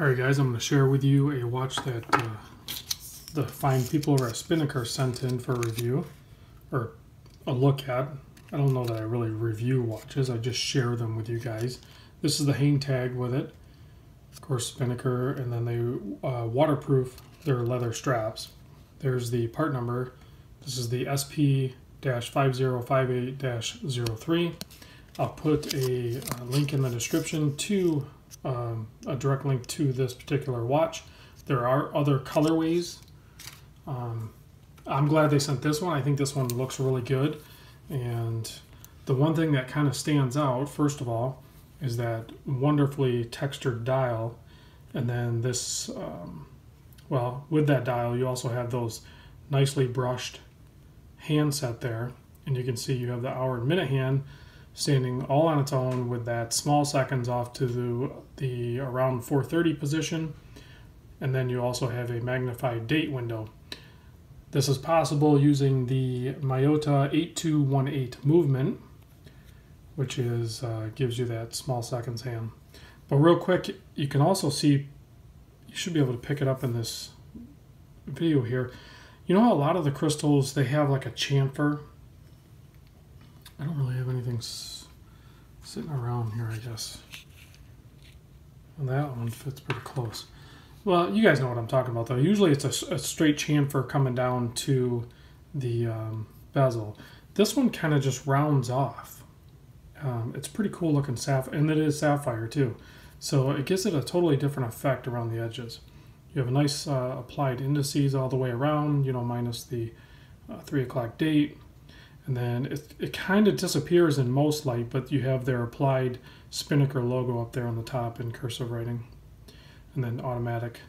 Alright guys, I'm going to share with you a watch that the fine people over at Spinnaker sent in for a review, or a look at. I don't know that I really review watches, I just share them with you guys. This is the hang tag with it, of course Spinnaker, and then they waterproof their leather straps. There's the part number. This is the SP-5058-03. I'll put a link in the description to a direct link to this particular watch. There are other colorways. I'm glad they sent this one. I think this one looks really good. And the one thing that kind of stands out, first of all, is that wonderfully textured dial. And then this, well, with that dial, you also have those nicely brushed handset there. And you can see you have the hour and minute hand standing all on its own with that small seconds off to the around 4:30 position, and then you also have a magnified date window. This is possible using the Miyota 8218 movement, which is gives you that small seconds hand. But real quick, you can also see, you should be able to pick it up in this video here. You know how a lot of the crystals, they have like a chamfer? I don't really have anything sitting around here, I guess. And that one fits pretty close. Well, you guys know what I'm talking about, though. Usually it's a straight chamfer coming down to the bezel. This one kind of just rounds off. It's pretty cool looking sapphire, and it is sapphire too. So it gives it a totally different effect around the edges. You have a nice applied indices all the way around, you know, minus the 3 o'clock date. And then it kind of disappears in most light, but you have their applied Spinnaker logo up there on the top in cursive writing. And then automatic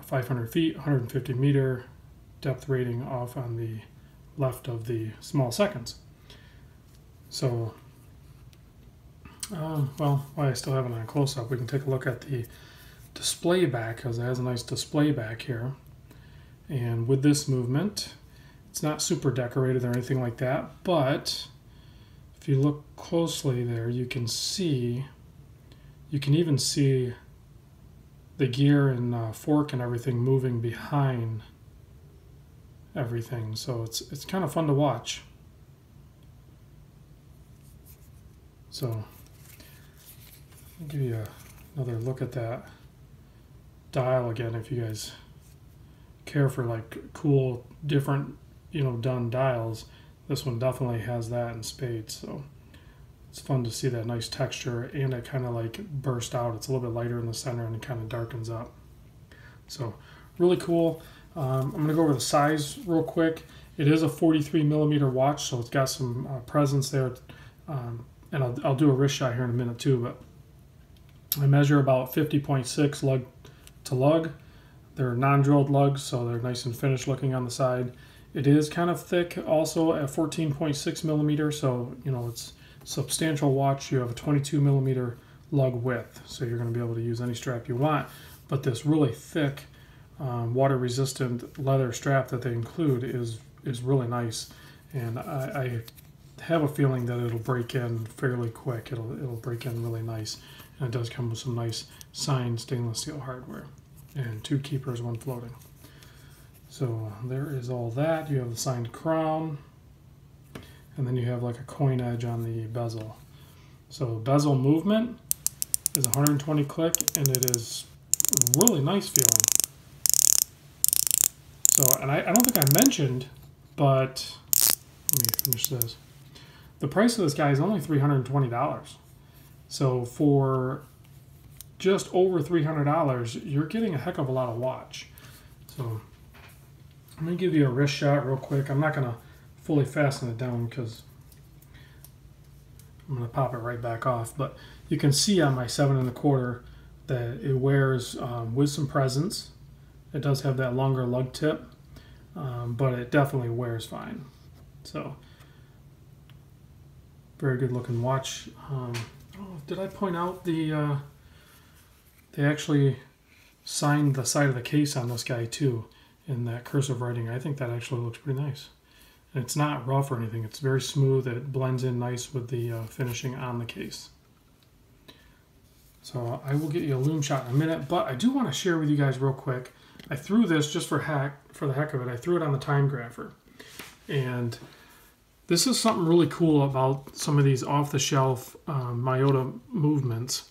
500 feet, 150 meter depth rating off on the left of the small seconds. So, well, while I still have it on close-up, we can take a look at the display back, because it has a nice display back here. And with this movement, it's not super decorated or anything like that, but if you look closely there, you can even see the gear and fork and everything moving behind everything. So it's kind of fun to watch. So I'll give you another look at that dial again if you guys care for like cool, different, you know, done dials. This one definitely has that in spades, so it's fun to see that nice texture, and it kind of like burst out. It's a little bit lighter in the center and it kind of darkens up. So really cool. I'm going to go over the size real quick. It is a 43 millimeter watch, so it's got some presence there, and I'll do a wrist shot here in a minute too, but I measure about 50.6 lug to lug. They're non-drilled lugs, so they're nice and finished looking on the side. It is kind of thick also at 14.6 millimeters, so you know it's a substantial watch. You have a 22 millimeter lug width, so you're going to be able to use any strap you want. But this really thick, water-resistant leather strap that they include is really nice, and I have a feeling that it'll break in fairly quick. It'll break in really nice, and it does come with some nice signed stainless steel hardware, and 2 keepers, 1 floating. So there is all that. You have the signed crown, and then you have like a coin edge on the bezel. So bezel movement is 120 click, and it is really nice feeling. So, and I don't think I mentioned, but let me finish this. The price of this guy is only $320. So for just over $300, you're getting a heck of a lot of watch. So I'm going to give you a wrist shot real quick. I'm not going to fully fasten it down because I'm going to pop it right back off. But you can see on my 7 1/4 that it wears with some presence. It does have that longer lug tip, but it definitely wears fine. So very good looking watch. Oh, did I point out they actually signed the side of the case on this guy too, in that cursive writing. I think that actually looks pretty nice. And it's not rough or anything. It's very smooth. It blends in nice with the finishing on the case. So I will get you a loom shot in a minute, but I do want to share with you guys real quick. I threw this just for the heck of it. I threw it on the time grapher. And this is something really cool about some of these off-the-shelf Myota movements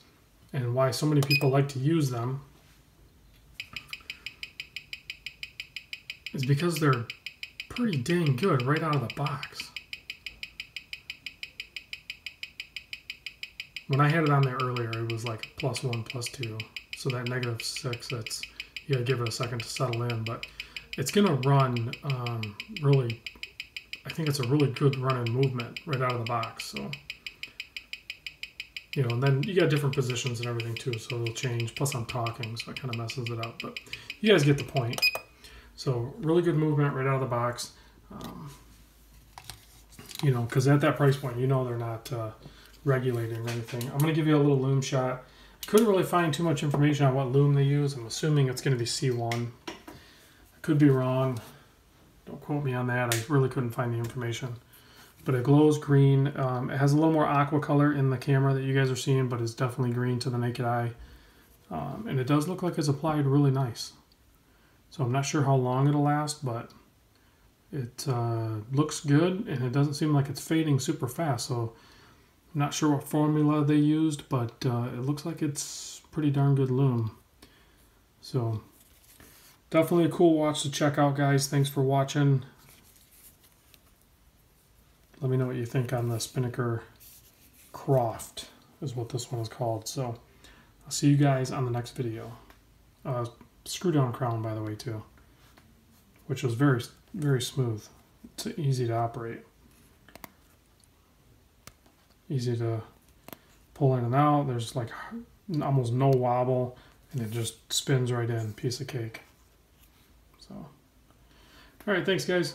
and why so many people like to use them is because they're pretty dang good right out of the box. When I had it on there earlier, it was like +1, +2. So that -6, that's, you gotta give it a second to settle in, but it's gonna run really, I think it's a really good running movement right out of the box. So, you know, and then you got different positions and everything too, so it'll change. Plus I'm talking, so it kind of messes it up, but you guys get the point. So really good movement right out of the box. You know, because at that price point, you know they're not regulating or anything. I'm going to give you a little loom shot. I couldn't really find too much information on what loom they use. I'm assuming it's going to be C1. I could be wrong. Don't quote me on that. I really couldn't find the information. But it glows green. It has a little more aqua color in the camera that you guys are seeing, but it's definitely green to the naked eye. And it does look like it's applied really nice. So I'm not sure how long it'll last, but it looks good, and it doesn't seem like it's fading super fast. So I'm not sure what formula they used, but it looks like it's pretty darn good loom. So definitely a cool watch to check out, guys. Thanks for watching. Let me know what you think on the Spinnaker Croft is what this one is called. So I'll see you guys on the next video. Screw down crown, by the way, too, which was very, very smooth. It's easy to operate. Easy to pull in and out. There's like almost no wobble, and it just spins right in. Piece of cake. So, all right, thanks, guys.